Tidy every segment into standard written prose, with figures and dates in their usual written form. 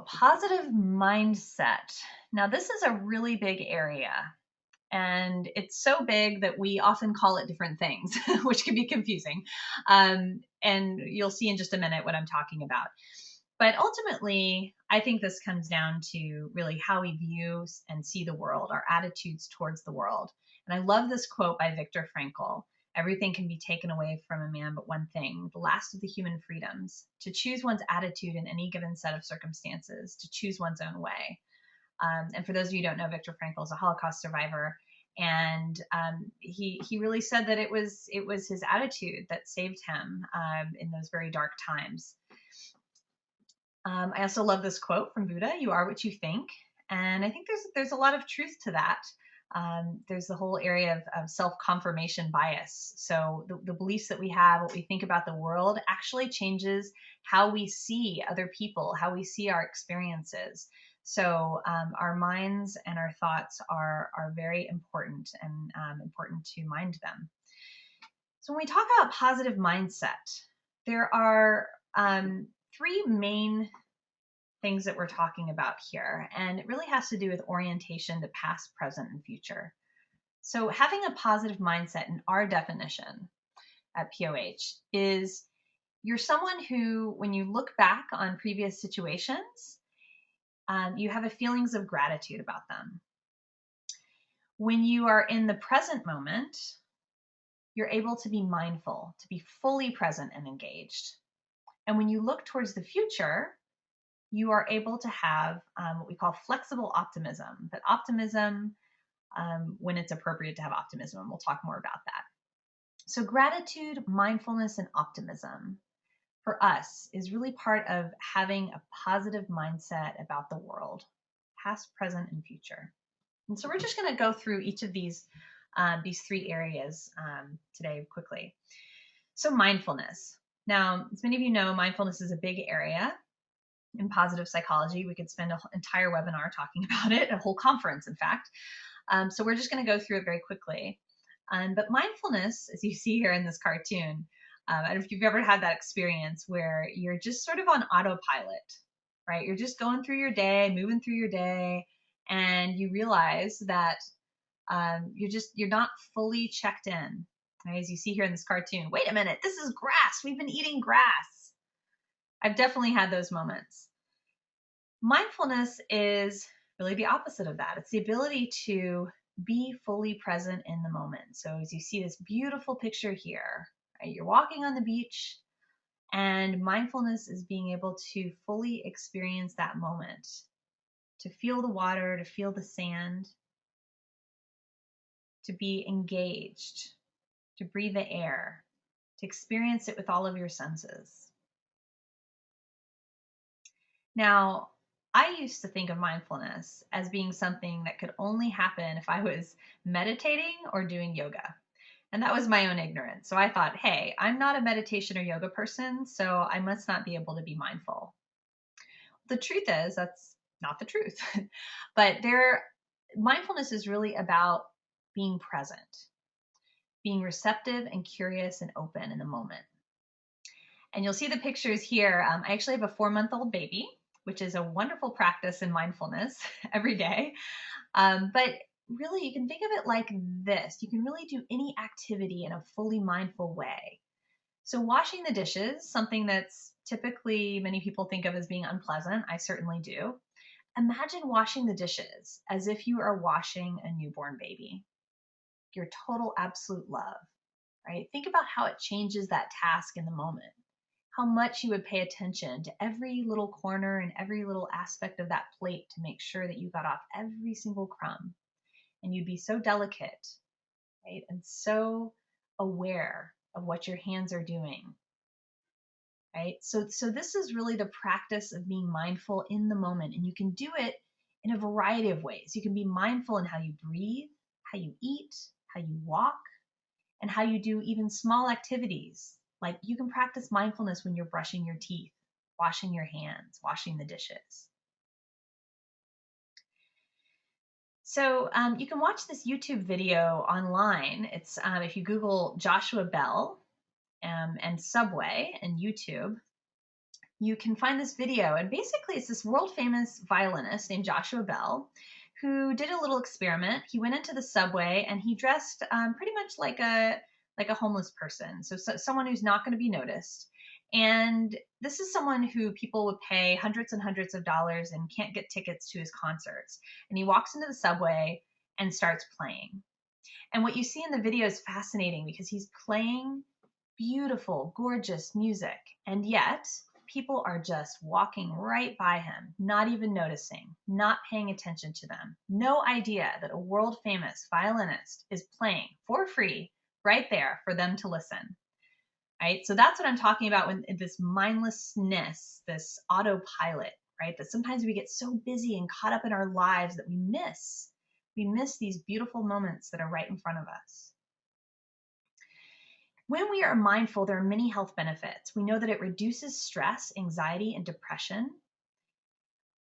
Positive mindset. Now, this is a really big area, and it's so big that we often call it different things, which can be confusing. And you'll see in just a minute what I'm talking about. But ultimately, I think this comes down to really how we view and see the world, our attitudes towards the world. And I love this quote by Viktor Frankl. Everything can be taken away from a man but one thing, the last of the human freedoms, to choose one's attitude in any given set of circumstances, to choose one's own way. And for those of you who don't know, Viktor Frankl is a Holocaust survivor, and he really said that it was his attitude that saved him in those very dark times. I also love this quote from Buddha: "You are what you think," and I think there's a lot of truth to that. There's the whole area of self-confirmation bias. So the beliefs that we have, what we think about the world, actually changes how we see other people, how we see our experiences. So our minds and our thoughts are very important, and important to mind them. So when we talk about positive mindset, there are three main things that we're talking about here, and it really has to do with orientation to past, present, and future. So having a positive mindset, in our definition at POH, is you're someone who, when you look back on previous situations, you have a feelings of gratitude about them. When you are in the present moment, you're able to be mindful, to be fully present and engaged. And when you look towards the future, you are able to have what we call flexible optimism. But optimism, when it's appropriate to have optimism, and we'll talk more about that. So gratitude, mindfulness, and optimism for us is really part of having a positive mindset about the world, past, present, and future. And so we're just going to go through each of these three areas today quickly. So mindfulness. Now, as many of you know, mindfulness is a big area in positive psychology. We could spend an entire webinar talking about it, a whole conference, in fact. So we're just going to go through it very quickly. But mindfulness, as you see here in this cartoon, I don't know if you've ever had that experience where you're just sort of on autopilot, right? You're just going through your day, moving through your day, and you realize that you're not fully checked in. Right? As you see here in this cartoon, wait a minute, this is grass. We've been eating grass. I've definitely had those moments. Mindfulness is really the opposite of that. It's the ability to be fully present in the moment. So as you see this beautiful picture here, right, you're walking on the beach, and mindfulness is being able to fully experience that moment, to feel the water, to feel the sand, to be engaged, to breathe the air, to experience it with all of your senses. Now, I used to think of mindfulness as being something that could only happen if I was meditating or doing yoga. And that was my own ignorance. So I thought, hey, I'm not a meditation or yoga person, so I must not be able to be mindful. The truth is, that's not the truth. But mindfulness is really about being present, being receptive and curious and open in the moment. And you'll see the pictures here. I actually have a 4-month-old baby, which is a wonderful practice in mindfulness every day. But really, you can think of it like this. You can really do any activity in a fully mindful way. So washing the dishes, something that's typically many people think of as being unpleasant, I certainly do. Imagine washing the dishes as if you are washing a newborn baby. Your total absolute love, right? Think about how it changes that task in the moment. How much you would pay attention to every little corner and every little aspect of that plate to make sure that you got off every single crumb. And you'd be so delicate, right? And so aware of what your hands are doing, right? So this is really the practice of being mindful in the moment. And you can do it in a variety of ways. You can be mindful in how you breathe, how you eat, how you walk, and how you do even small activities. Like you can practice mindfulness when you're brushing your teeth, washing your hands, washing the dishes. So you can watch this YouTube video online. It's if you Google Joshua Bell and Subway and YouTube, you can find this video. And basically, it's this world famous violinist named Joshua Bell who did a little experiment. He went into the subway and he dressed pretty much like a homeless person, so someone who's not going to be noticed. And this is someone who people would pay hundreds and hundreds of dollars and can't get tickets to his concerts. And he walks into the subway and starts playing. And what you see in the video is fascinating because he's playing beautiful, gorgeous music. And yet, people are just walking right by him, not even noticing, not paying attention to them. No idea that a world famous violinist is playing for free right there for them to listen. Right? So that's what I'm talking about when this mindlessness, this autopilot, right? That sometimes we get so busy and caught up in our lives that we miss these beautiful moments that are right in front of us. When we are mindful, there are many health benefits. We know that it reduces stress, anxiety, and depression.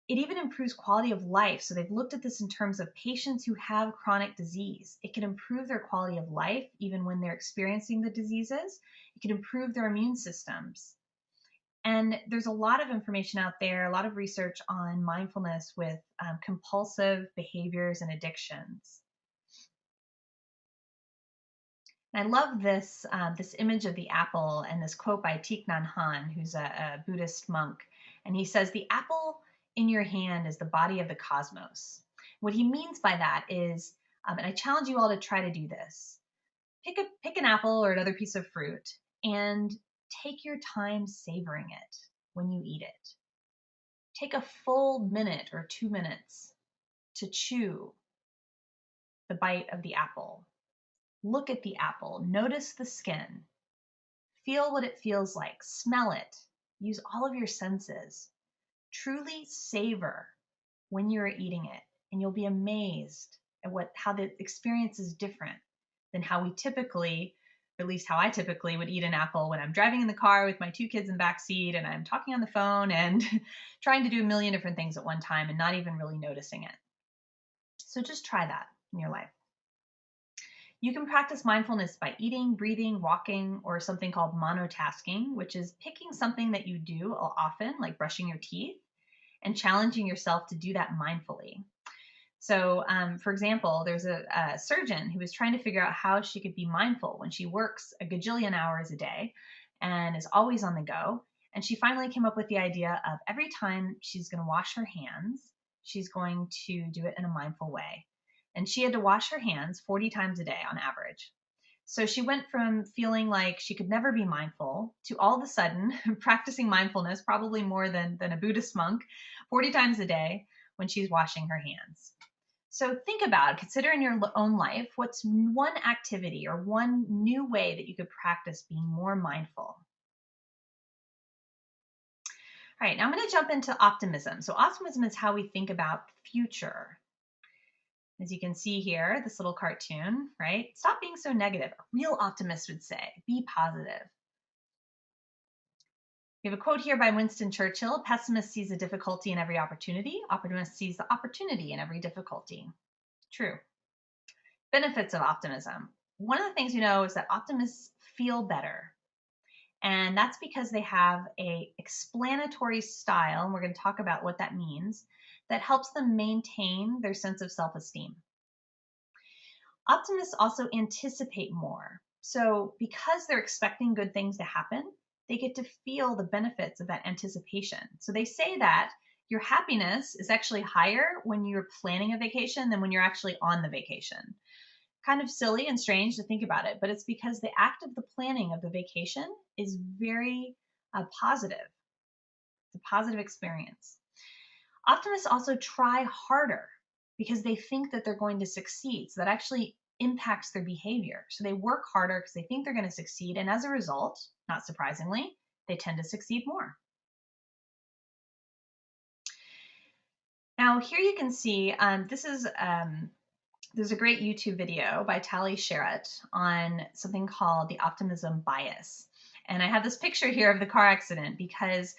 It even improves quality of life. So they've looked at this in terms of patients who have chronic disease. It can improve their quality of life even when they're experiencing the diseases. It can improve their immune systems. And there's a lot of information out there, a lot of research on mindfulness with compulsive behaviors and addictions. And I love this, this image of the apple and this quote by Thich Nhat Hanh, who's a Buddhist monk. And he says, "The apple in your hand is the body of the cosmos." What he means by that is, and I challenge you all to try to do this, pick an apple or another piece of fruit and take your time savoring it when you eat it. Take a full minute or 2 minutes to chew the bite of the apple. Look at the apple, notice the skin, feel what it feels like, smell it, use all of your senses. Truly savor when you're eating it, and you'll be amazed at how the experience is different than how we typically, at least how I typically would eat an apple when I'm driving in the car with my 2 kids in the back seat and I'm talking on the phone and trying to do a million different things at one time and not even really noticing it. So just try that in your life. You can practice mindfulness by eating, breathing, walking, or something called monotasking, which is picking something that you do often, like brushing your teeth, and challenging yourself to do that mindfully. So, for example, there's a surgeon who was trying to figure out how she could be mindful when she works a gajillion hours a day and is always on the go. And she finally came up with the idea of every time she's going to wash her hands, she's going to do it in a mindful way. And she had to wash her hands 40 times a day on average. So she went from feeling like she could never be mindful to all of a sudden practicing mindfulness, probably more than a Buddhist monk, 40 times a day when she's washing her hands. So think about, consider in your own life, what's one activity or one new way that you could practice being more mindful. All right, now I'm going to jump into optimism. So optimism is how we think about the future. As you can see here, this little cartoon, right? Stop being so negative. A real optimist would say, be positive. We have a quote here by Winston Churchill: "Pessimist sees a difficulty in every opportunity. Optimist sees the opportunity in every difficulty." True. Benefits of optimism. One of the things you know is that optimists feel better. And that's because they have an explanatory style, and we're going to talk about what that means, that helps them maintain their sense of self-esteem. Optimists also anticipate more. So because they're expecting good things to happen, they get to feel the benefits of that anticipation. So they say that your happiness is actually higher when you're planning a vacation than when you're actually on the vacation. Kind of silly and strange to think about it, but it's because the act of the planning of the vacation is very positive. It's a positive experience. Optimists also try harder because they think that they're going to succeed. So that actually impacts their behavior. So they work harder because they think they're going to succeed. And as a result, not surprisingly, they tend to succeed more. Now here you can see, there's a great YouTube video by Tali Sharot on something called the optimism bias. And I have this picture here of the car accident because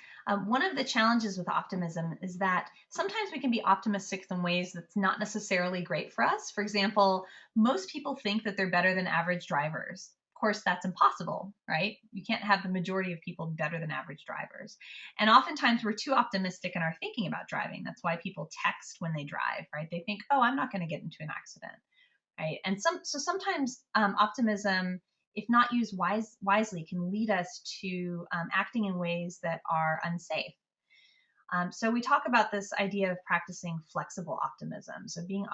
one of the challenges with optimism is that sometimes we can be optimistic in ways that's not necessarily great for us. For example, most people think that they're better than average drivers. course, that's impossible, right? You can't have the majority of people better than average drivers. And oftentimes we're too optimistic in our thinking about driving. That's why people text when they drive, right? They think, oh, I'm not going to get into an accident, right? And sometimes optimism, if not used wisely, can lead us to acting in ways that are unsafe. So we talk about this idea of practicing flexible optimism. So being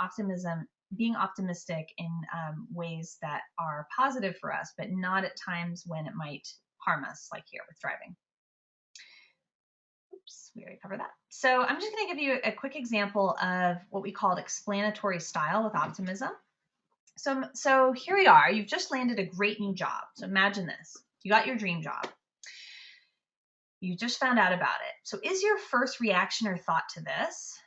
optimistic in ways that are positive for us, but not at times when it might harm us, like here with driving. Oops, we already covered that. So I'm just going to give you a quick example of what we called explanatory style with optimism. So here we are. You've just landed a great new job. So imagine this. You got your dream job. You just found out about it. So is your first reaction or thought to this,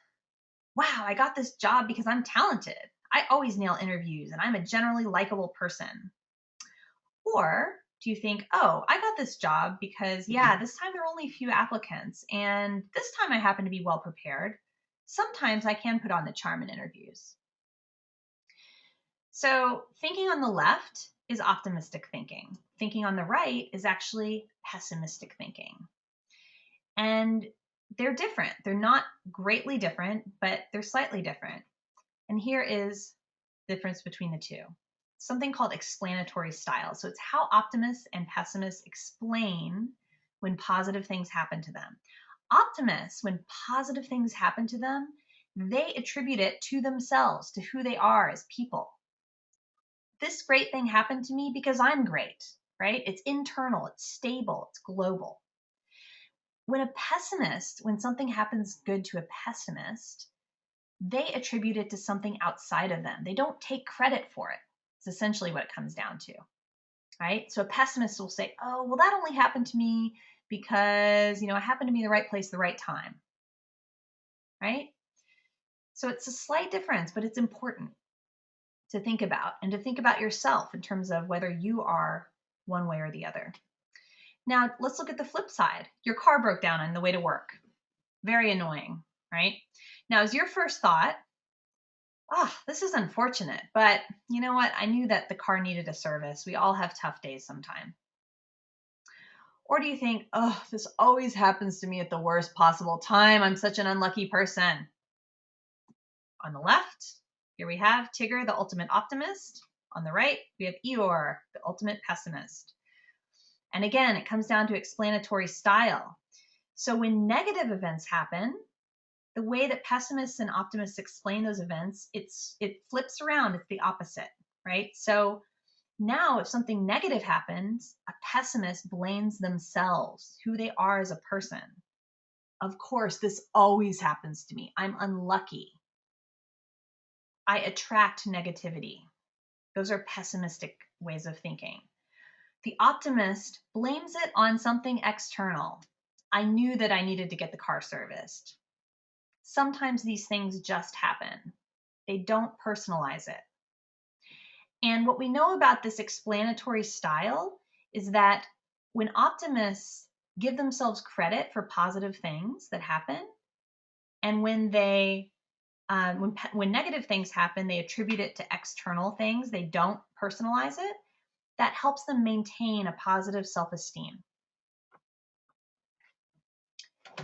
wow, I got this job because I'm talented. I always nail interviews and I'm a generally likable person? Or do you think, oh, I got this job because, yeah, this time there are only a few applicants and this time I happen to be well prepared. Sometimes I can put on the charm in interviews. So thinking on the left is optimistic thinking. Thinking on the right is actually pessimistic thinking. And they're different. They're not greatly different, but they're slightly different. And here is the difference between the two. Something called explanatory style. So it's how optimists and pessimists explain when positive things happen to them. Optimists, when positive things happen to them, they attribute it to themselves, to who they are as people. This great thing happened to me because I'm great, right? It's internal, it's stable, it's global. When something happens good to a pessimist, they attribute it to something outside of them. They don't take credit for it. It's essentially what it comes down to, right? So a pessimist will say, oh, well, that only happened to me because, I happened to be in the right place at the right time, right? So it's a slight difference, but it's important to think about and to think about yourself in terms of whether you are one way or the other. Now, let's look at the flip side. Your car broke down on the way to work. Very annoying, right? Now, is your first thought, this is unfortunate, but you know what? I knew that the car needed a service. We all have tough days sometime. Or do you think, this always happens to me at the worst possible time. I'm such an unlucky person. On the left, here we have Tigger, the ultimate optimist. On the right, we have Eeyore, the ultimate pessimist. And again, it comes down to explanatory style. So when negative events happen, the way that pessimists and optimists explain those events, it flips around. It's the opposite, right? So now if something negative happens, a pessimist blames themselves, who they are as a person. Of course, this always happens to me. I'm unlucky. I attract negativity. Those are pessimistic ways of thinking. The optimist blames it on something external. I knew that I needed to get the car serviced. Sometimes these things just happen. They don't personalize it. And what we know about this explanatory style is that when optimists give themselves credit for positive things that happen, and when when negative things happen, they attribute it to external things, they don't personalize it, that helps them maintain a positive self-esteem.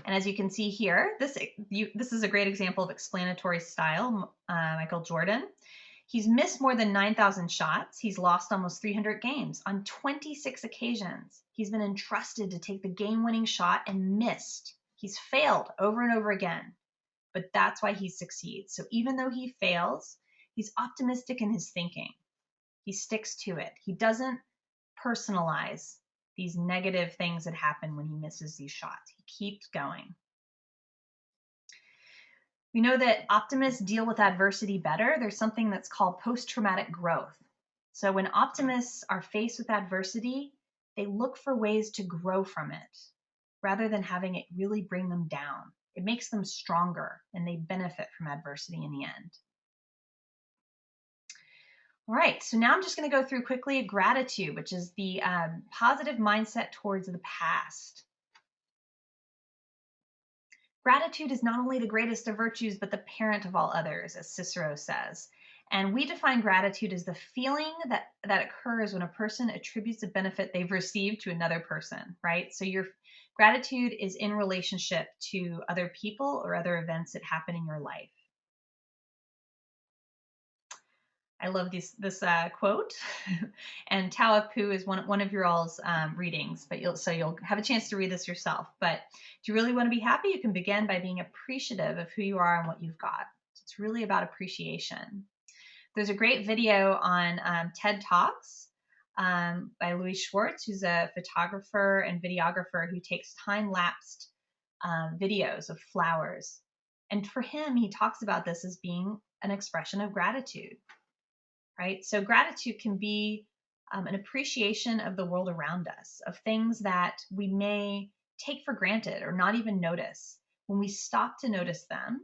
And as you can see here, this is a great example of explanatory style, Michael Jordan. He's missed more than 9,000 shots. He's lost almost 300 games on 26 occasions. He's been entrusted to take the game-winning shot and missed. He's failed over and over again, but that's why he succeeds. So even though he fails, he's optimistic in his thinking. He sticks to it. He doesn't personalize these negative things that happen when he misses these shots. He keeps going. We know that optimists deal with adversity better. There's something that's called post-traumatic growth. So when optimists are faced with adversity, they look for ways to grow from it rather than having it really bring them down. It makes them stronger and they benefit from adversity in the end. All right, so now I'm just going to go through quickly gratitude, which is the positive mindset towards the past. Gratitude is not only the greatest of virtues, but the parent of all others, as Cicero says. And we define gratitude as the feeling that occurs when a person attributes a benefit they've received to another person, right? So your gratitude is in relationship to other people or other events that happen in your life. I love this quote, and Tao Pu is one of your all's readings, but you'll have a chance to read this yourself. But do you really want to be happy? You can begin by being appreciative of who you are and what you've got. It's really about appreciation. There's a great video on TED Talks by Louis Schwartz, who's a photographer and videographer who takes time-lapsed videos of flowers. And for him, he talks about this as being an expression of gratitude, right? So gratitude can be an appreciation of the world around us, of things that we may take for granted or not even notice. When we stop to notice them,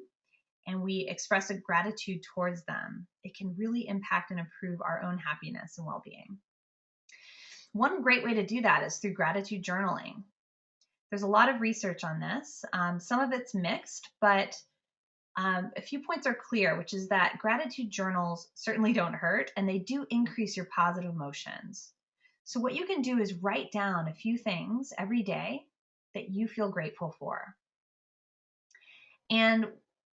and we express a gratitude towards them, it can really impact and improve our own happiness and well-being. One great way to do that is through gratitude journaling. There's a lot of research on this. Some of it's mixed, but a few points are clear, which is that gratitude journals certainly don't hurt, and they do increase your positive emotions. So what you can do is write down a few things every day that you feel grateful for. And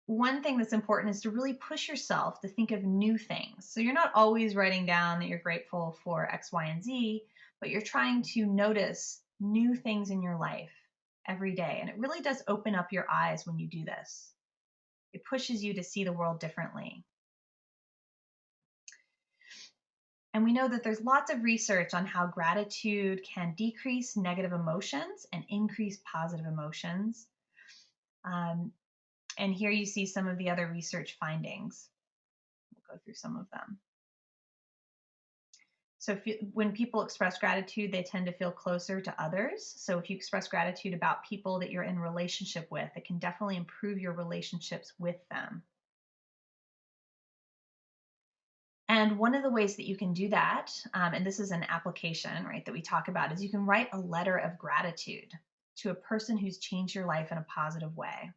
one thing that's important is to really push yourself to think of new things. So you're not always writing down that you're grateful for X, Y, and Z, but you're trying to notice new things in your life every day. And it really does open up your eyes when you do this. It pushes you to see the world differently. And we know that there's lots of research on how gratitude can decrease negative emotions and increase positive emotions. And here you see some of the other research findings. We'll go through some of them. So when people express gratitude, they tend to feel closer to others. So if you express gratitude about people that you're in relationship with, it can definitely improve your relationships with them. And one of the ways that you can do that, and this is an application, right, that we talk about, is you can write a letter of gratitude to a person who's changed your life in a positive way.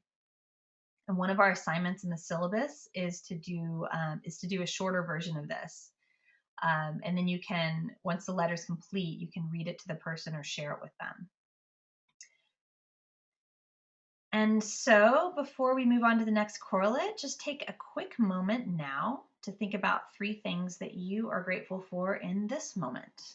And one of our assignments in the syllabus is to do a shorter version of this. And then you can, once the letter's complete, you can read it to the person or share it with them. And so before we move on to the next correlate, just take a quick moment now to think about 3 things that you are grateful for in this moment.